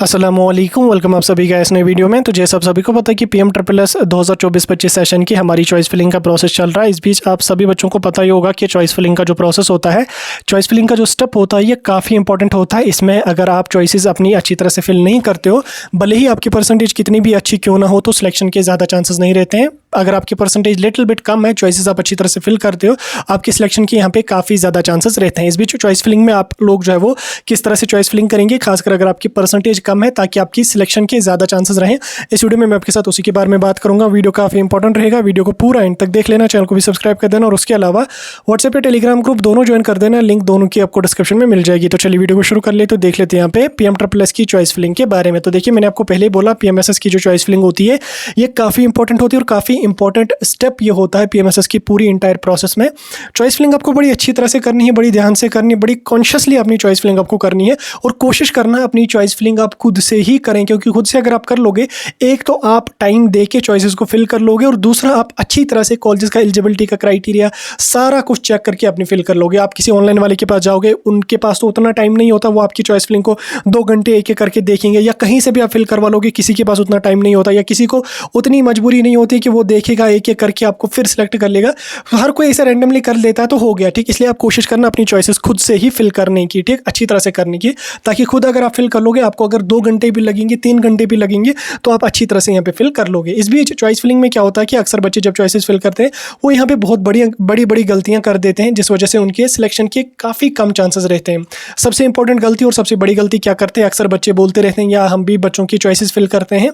अस्सलामुअलैकुम, वेलकम आप सभी का इस नई वीडियो में। तो जैसे आप सभी को पता है कि PMSSS 2024-25 सेशन की हमारी चॉइस फिलिंग का प्रोसेस चल रहा है। इस बीच आप सभी बच्चों को पता ही होगा कि चॉइस फिलिंग का जो प्रोसेस होता है, चॉइस फिलिंग का जो स्टेप होता है, ये काफ़ी इंपॉर्टेंट होता है। इसमें अगर आप चॉइसेस अपनी अच्छी तरह से फिल नहीं करते हो, भले ही आपकी परसेंटेज कितनी भी अच्छी क्यों ना हो, तो सिलेक्शन के ज़्यादा चांसेस नहीं रहते हैं। अगर आपकी परसेंटेज लिटिल बिट कम है, चॉइसेस आप अच्छी तरह से फिल करते हो, आपकी सिलेक्शन के यहाँ पे काफ़ी ज़्यादा चांसेस रहते हैं। इस बीच चॉइस फिलिंग में आप लोग जो है वो किस तरह से चॉइस फिलिंग करेंगे, खासकर अगर आपकी परसेंटेज कम है, ताकि आपकी सिलेक्शन के ज़्यादा चांसेस रहें। इस वीडियो में मैं आपके साथ उसी के बारे में बात करूंगा। वीडियो काफ़ी इंपॉर्टेंट रहेगा, वीडियो को पूरा एंड तक देख लेना, चैनल को भी सब्सक्राइब कर देना और उसके अलावा व्हाट्सएप या टेलीग्राम ग्रुप दोनों ज्वाइन कर देना। लिंक दोनों की आपको डिस्क्रिप्शन में मिल जाएगी। तो चलिए वीडियो को शुरू कर ले। तो देख लेते हैं यहाँ पे PMSSS की चॉइस फिलिंग के बारे में। तो देखिए, मैंने आपको पहले ही बोला, PMSSS की जो चॉइस फिलिंग होती है ये काफ़ी इंपॉर्टेंट होती है और काफ़ी इंपॉर्टेंट स्टेप ये होता है PMSSS की पूरी इंटायर प्रोसेस में। चॉइस फिलिंग आपको बड़ी अच्छी तरह से करनी है, बड़ी ध्यान से करनी है, बड़ी कॉन्शियसली अपनी चॉइस फिलिंग आपको करनी है और कोशिश करना अपनी चॉइस फिलिंग आप खुद से ही करें, क्योंकि खुद से अगर आप कर लोगे, एक तो आप टाइम दे के चॉइसेस को फिल कर लोगे और दूसरा आप अच्छी तरह से कॉलेजेस का एलिजिबिलिटी का क्राइटेरिया सारा कुछ चेक करके अपनी फिल कर लोगे। आप किसी ऑनलाइन वाले के पास जाओगे, उनके पास तो उतना टाइम नहीं होता, वो आपकी चॉइस फिलिंग को 2 घंटे एक एक करके देखेंगे, या कहीं से भी आप फिल करवा लोगे, किसी के पास उतना टाइम नहीं होता, या किसी को उतनी मजबूरी नहीं होती कि वो देखेगा एक एक करके आपको फिर सिलेक्ट कर लेगा। हर कोई ऐसा रैंडमली कर लेता है तो हो गया, ठीक। इसलिए आप कोशिश करना अपनी चॉइसेस खुद से ही फिल करने की, ठीक, अच्छी तरह से करने की, ताकि खुद अगर आप फिल कर लोगे, आपको अगर 2 घंटे भी लगेंगे, 3 घंटे भी लगेंगे, तो आप अच्छी तरह से यहाँ पे फिल कर लोगे। इस बीच चॉइस फिलिंग में क्या होता है कि अक्सर बच्चे जब चॉइसेस फिल करते हैं, वो यहाँ पे बहुत बड़ी बड़ी गलतियाँ कर देते हैं, जिस वजह से उनके सिलेक्शन के काफ़ी कम चांसेस रहते हैं। सबसे इंपॉर्टेंट गलती और सबसे बड़ी गलती क्या करते हैं, अक्सर बच्चे बोलते रहते हैं, या हम भी बच्चों की चॉइसेस फिल करते हैं,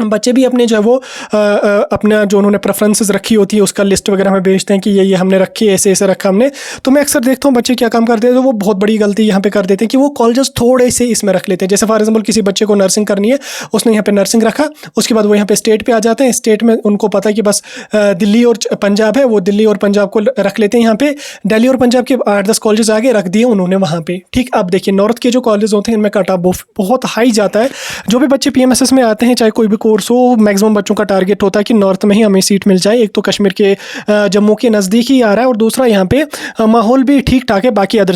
बच्चे भी अपने जो है वो अपना जो उन्होंने प्रेफरेंसेस रखी होती है उसका लिस्ट वगैरह में भेजते हैं कि ये हमने रखी है, ऐसे ऐसे रखा हमने। तो मैं अक्सर देखता हूँ बच्चे क्या काम करते हैं, तो वो बहुत बड़ी गलती यहाँ पे कर देते हैं कि वो कॉलेजेस थोड़े से इसमें रख लेते हैं। जैसे फॉर एग्जांपल किसी बच्चे को नर्सिंग करनी है, उसने यहाँ पे नर्सिंग रखा, उसके बाद वो यहाँ पे स्टेट पे आ जाते हैं। स्टेट में उनको पता है कि बस दिल्ली और पंजाब है, वो दिल्ली और पंजाब को रख लेते हैं। यहाँ पे दिल्ली और पंजाब के 8-10 कॉलेजेस आगे रख दिए उन्होंने वहाँ पे, ठीक। अब देखिए, नॉर्थ के जो कॉलेज होते हैं इनमें कट ऑफ बहुत हाई जाता है। जो भी बच्चे PMSSS में आते हैं, चाहे कोई भी कोर्स हो, मैक्सिमम बच्चों का टारगेट होता है कि नॉर्थ में ही हमें सीट मिल जाए। एक तो कश्मीर के जम्मू के नज़दीक ही आ रहा है, और दूसरा यहाँ पे माहौल भी ठीक ठाक है, बाकी अदर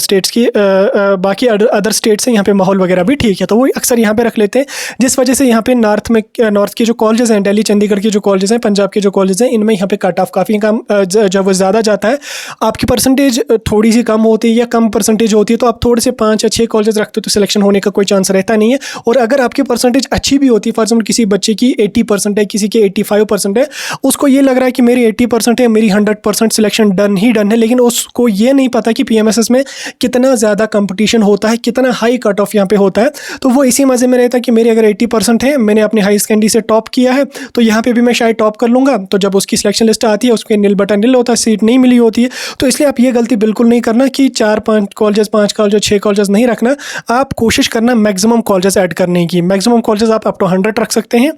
स्टेट्स से यहाँ पे माहौल वगैरह भी ठीक है, तो वो अक्सर यहाँ पे रख लेते हैं। जिस वजह से यहाँ पे नॉर्थ के जो कॉलेजेस हैं, दिल्ली चंडीगढ़ के जो कॉलेजेस हैं, पंजाब के जो कॉलेज हैं, इनमें यहाँ पे कट ऑफ काफ़ी कम जब वो ज़्यादा जाता है, आपकी परसेंटेज थोड़ी सी कम होती है या कम परसेंटेज होती है, तो आप थोड़े से 5 या 6 कॉलेज रखते हो तो सिलेक्शन होने का कोई चांस रहता नहीं है। और अगर आपकी परसेंटेज अच्छी भी होती है, फॉर एग्जाम्पल किसी बच्चे की 80% है, किसी के 85% है, उसको ये लग रहा है कि मेरी 80% है, मेरी 100% सिलेक्शन डन है, लेकिन उसको ये नहीं पता कि PMSSS में कितना ज़्यादा कंपटीशन होता है, कितना हाई कट ऑफ यहाँ पे होता है। तो वो इसी मज़े में रहता है कि मेरी अगर 80% है, मैंने अपनी हाई सेकेंडरी से टॉप किया है, तो यहाँ पे भी मैं शायद टॉप कर लूँगा। तो जब उसकी सिलेक्शन लिस्ट आती है, उसके नील बटन नील होता है, सीट नहीं मिली होती है। तो इसलिए आप ये गलती बिल्कुल नहीं करना कि 4-5 कॉलेजेस, 5 कॉलेजेस, 6 कॉलेजेस नहीं रखना। आप कोशिश करना मैक्सिमम कॉलेजेस ऐड करने की। मैक्सिमम कॉलेजेस आप अप टू 100 रख सकते हैं,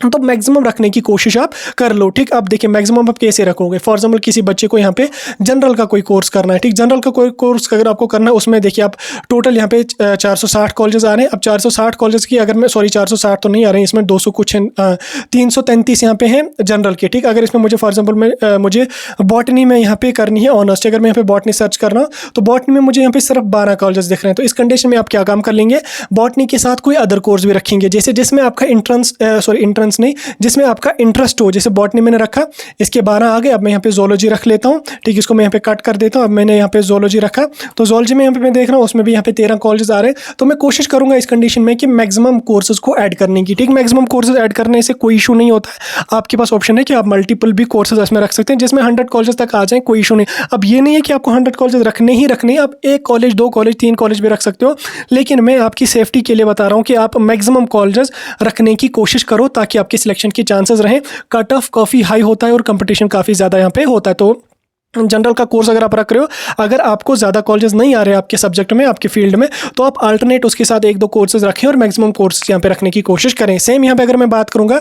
तो मैक्सिमम रखने की कोशिश आप कर लो, ठीक। अब देखिए, मैक्सिमम आप कैसे रखोगे। फॉर एग्जाम्पल किसी बच्चे को यहाँ पे जनरल का कोई कोर्स करना है, ठीक। जनरल का कोई कोर्स अगर आपको करना है, उसमें देखिए आप टोटल यहाँ पे 460 कॉलेजेस आ रहे हैं। अब 460 कॉलेज की अगर मैं 460 तो नहीं आ रहे हैं, इसमें 200 कुछ 333 यहाँ पे हैं जनरल के, ठीक। अगर इसमें मुझे फॉर एग्जाम्पल मुझे बॉटनी में यहाँ पे करनी है ऑनर्स, अगर मैं यहाँ पे बॉटनी सर्च कर रहा हूँ, तो बॉटनी में मुझे यहाँ पे सिर्फ 12 कॉलेजेस दिख रहे हैं। तो इस कंडीशन में आप क्या काम कर लेंगे, बॉटनी के साथ कोई अदर कोर्स भी रखेंगे, जैसे जिसमें आपका इंट्रेंस नहीं, जिसमें आपका इंटरेस्ट हो। जैसे बॉटनी मैंने रखा, इसके 12 आ गए। अब मैं यहाँ पे जोलॉजी रख लेता हूँ, ठीक। इसको मैं यहाँ पे कट कर देता हूँ। अब मैंने यहाँ पे जोलॉजी रखा, तो जोलॉजी में यहाँ पे मैं देख रहा हूँ, उसमें भी यहाँ पे 13 कॉलेजेस आ रहे हैं। तो मैं कोशिश करूंगा इस कंडीशन में कि मैक्सिमम कोर्सेज को ऐड करने की, ठीक। मैक्सिमम कोर्सेज ऐड करने से कोई इशू नहीं होता है। आपके पास ऑप्शन है कि आप मल्टीपल भी कोर्सेज इसमें रख सकते हैं, जिसमें 100 कॉलेज तक आ जाए, कोई इशू नहीं। अब ये नहीं है कि आपको 100 कॉलेज रखने ही रखने, आप 1 कॉलेज, 2 कॉलेज, 3 कॉलेज भी रख सकते हो, लेकिन मैं आपकी सेफ्टी के लिए बता रहा हूँ कि आप मैक्सिमम कॉलेजेस रखने की कोशिश करो, ताकि आपके सिलेक्शन के चांसेस रहें। कट ऑफ काफ़ी हाई होता है और कंपटीशन काफ़ी ज़्यादा यहाँ पे होता है। तो जनरल का कोर्स अगर आप रख रहे हो, अगर आपको ज़्यादा कॉलेजेस नहीं आ रहे आपके सब्जेक्ट में, आपके फील्ड में, तो आप अल्टरनेट उसके साथ 1-2 कोर्सेज रखें और मैक्सिमम कोर्सेज यहाँ पे रखने की कोशिश करें। सेम यहाँ पे अगर मैं बात करूँगा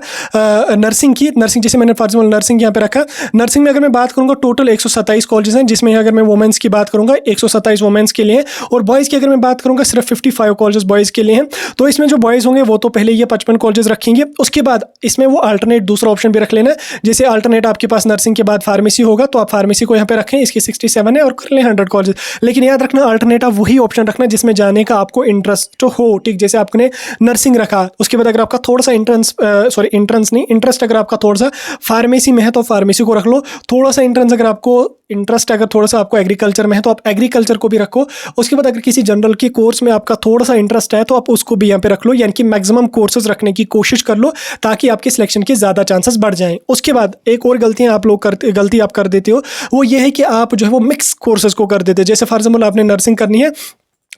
नर्सिंग की, नर्सिंग जैसे मैंने फॉर एग्जाम्पल नर्सिंग यहाँ पे रखा, नर्सिंग में अगर मैं बात करूँगा टोटल 127 कॉलेजेस हैं, जिसमें अगर मैं वुमेंस की बात करूँगा 127 वुमेंस के लिए, और बॉयज़ की अगर मैं बात करूँगा सिर्फ 55 कॉलेजेस बॉयज़ के लिए हैं। तो इसमें जो बॉयज़ होंगे वो तो पहले ये 55 कॉलेजेस रखेंगे, उसके बाद इसमें वो अल्टरनेट दूसरा ऑप्शन भी रख लेना। जैसे अल्टरनेट आपके पास नर्सिंग के बाद फार्मेसी होगा, तो आप फार्मेसी को यहाँ पे रखें, इसकी 67 है और कर लें 100 कॉलेज। लेकिन याद रखना अल्टरनेट आप वही ऑप्शन रखना जिसमें जाने का आपको इंटरेस्ट हो, ठीक। जैसे आपने नर्सिंग रखा, उसके बाद अगर आपका थोड़ा सा इंटरेस्ट अगर आपका थोड़ा सा फार्मेसी में है तो फार्मेसी को रख लो। थोड़ा सा इंटरेस्ट अगर थोड़ा सा आपको एग्रीकल्चर में है तो आप एग्रीकल्चर को भी रखो। उसके बाद अगर किसी जनरल के कोर्स में आपका थोड़ा सा इंटरेस्ट है तो आप उसको भी यहाँ पे रख लो, यानी कि मैक्सिमम कोर्सेज रखने की कोशिश कर लो ताकि आपके सिलेक्शन के ज़्यादा चांसेस बढ़ जाएं। उसके बाद एक और गलती आप कर देते हो, वो ये है कि आप जो है वो मिक्स कोर्सेज को कर देते हो। जैसे फॉर एग्जाम्पल आपने नर्सिंग करनी है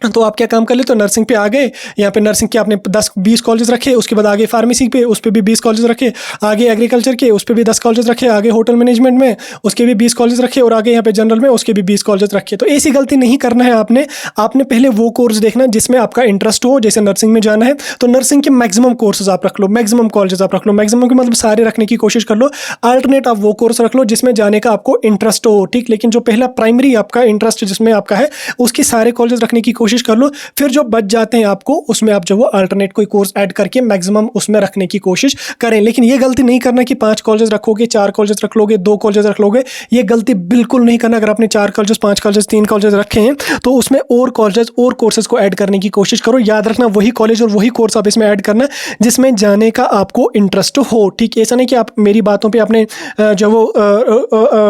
तो आप क्या काम कर ले, तो नर्सिंग पे आ गए, यहाँ पे नर्सिंग के आपने 10-20 कॉलेज रखे, उसके बाद आगे फार्मेसी पे उस पर भी 20 कॉलेज रखे, आगे एग्रीकल्चर के उस पर भी 10 कॉलेज रखे, आगे होटल मैनेजमेंट में उसके भी 20 कॉलेज रखे और आगे यहाँ पे जनरल में उसके भी 20 कॉलेज रखे। तो ऐसी गलती नहीं करना है आपने पहले वो कोर्स देखना जिसमें आपका इंटरेस्ट हो। जैसे नर्सिंग में जाना है तो नर्सिंग के मैक्सिमम कोर्सेज आप रख लो, मैक्सिमम कॉलेज आप रख लो, मैक्सिमम के मतलब सारे रखने की कोशिश कर लो। अल्टरनेट आप वो कोर्स रख लो जिसमें जाने का आपको इंटरेस्ट हो, ठीक। लेकिन जो पहला प्राइमरी आपका इंटरेस्ट जिसमें आपका है उसके सारे कॉलेज रखने की कोशिश कर लो। फिर जो बच जाते हैं आपको उसमें आप जो वो अल्टरनेट कोई कोर्स ऐड करके मैक्सिमम उसमें रखने की कोशिश करें। लेकिन ये गलती नहीं करना कि 5 कॉलेज रखोगे, 4 कॉलेज रख लोगे, 2 कॉलेज रख लोगे, ये गलती बिल्कुल नहीं करना। अगर आपने 4 कॉलेज, 5 कॉलेज, 3 कॉलेज रखे हैं तो उसमें और कॉलेज और कोर्सेज को ऐड करने की कोशिश करो। याद रखना वही कॉलेज और वही कोर्स आप इसमें ऐड करना जिसमें जाने का आपको इंटरेस्ट हो, ठीक। ऐसा नहीं कि आप मेरी बातों पर आपने जो वो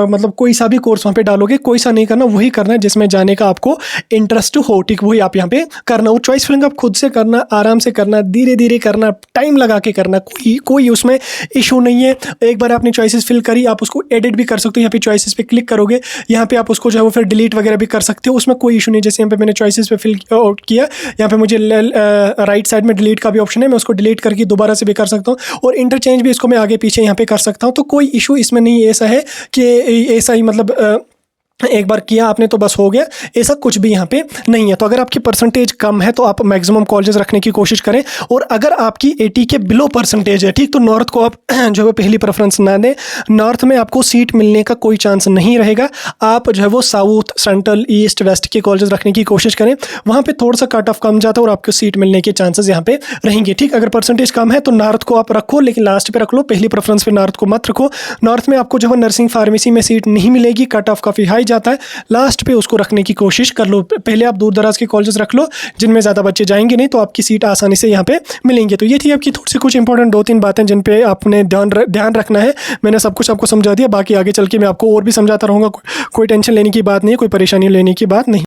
मतलब कोई सा भी कोर्स वहाँ पे डालोगे, कोई सा नहीं करना, वही करना है जिसमें जाने का आपको इंटरेस्ट हो, ठीक। वही आप यहाँ पे करना। वो चॉइस फिलिंग आप खुद से करना, आराम से करना, धीरे धीरे करना, टाइम लगा के करना, कोई उसमें इशू नहीं है। एक बार आपने चॉइसेस फिल करी, आप उसको एडिट भी कर सकते हो। यहाँ पे चॉइसेस पे क्लिक करोगे, यहाँ पे आप उसको जो है वो फिर डिलीट वगैरह भी कर सकते हो, उसमें कोई इशू नहीं। जैसे यहाँ पे मैंने चॉइसेस पे फिल किया, यहाँ पे मुझे राइट साइड में डिलीट का भी ऑप्शन है, मैं उसको डिलीट करके दोबारा से भी कर सकता हूँ और इंटरचेंज भी इसको मैं आगे पीछे यहाँ पे कर सकता हूँ। तो कोई इशू इसमें नहीं है। ऐसा है कि ऐसा ही मतलब एक बार किया आपने तो बस हो गया, ऐसा कुछ भी यहाँ पे नहीं है। तो अगर आपकी परसेंटेज कम है तो आप मैक्सिमम कॉलेजेस रखने की कोशिश करें, और अगर आपकी 80 के बिलो परसेंटेज है, ठीक, तो नॉर्थ को आप जो है पहली प्रेफरेंस ना दें। नॉर्थ में आपको सीट मिलने का कोई चांस नहीं रहेगा। आप जो है वो साउथ, सेंट्रल, ईस्ट, वेस्ट के कॉलेजेस रखने की कोशिश करें, वहाँ पर थोड़ा सा कट ऑफ कम जाता है और आपको सीट मिलने के चांसेस यहाँ पे रहेंगे, ठीक। अगर परसेंटेज कम है तो नॉर्थ को आप रखो, लेकिन लास्ट पे रख लो, पहली प्रेफरेंस पे नॉर्थ को मत रखो। नॉर्थ में आपको जो है नर्सिंग, फार्मेसी में सीट नहीं मिलेगी, कट ऑफ काफ़ी हाई जाता है, लास्ट पे उसको रखने की कोशिश कर लो। पहले आप दूर दराज के कॉलेजेस रख लो जिनमें ज़्यादा बच्चे जाएंगे नहीं, तो आपकी सीट आसानी से यहाँ पे मिलेंगे। तो ये थी आपकी थोड़ी सी कुछ इंपॉर्टेंट 2-3 बातें जिन पे आपने ध्यान रखना है। मैंने सब कुछ आपको समझा दिया, बाकी आगे चल के मैं आपको और भी समझाता रहूँगा। कोई टेंशन लेने की बात नहीं है, कोई परेशानी लेने की बात नहीं।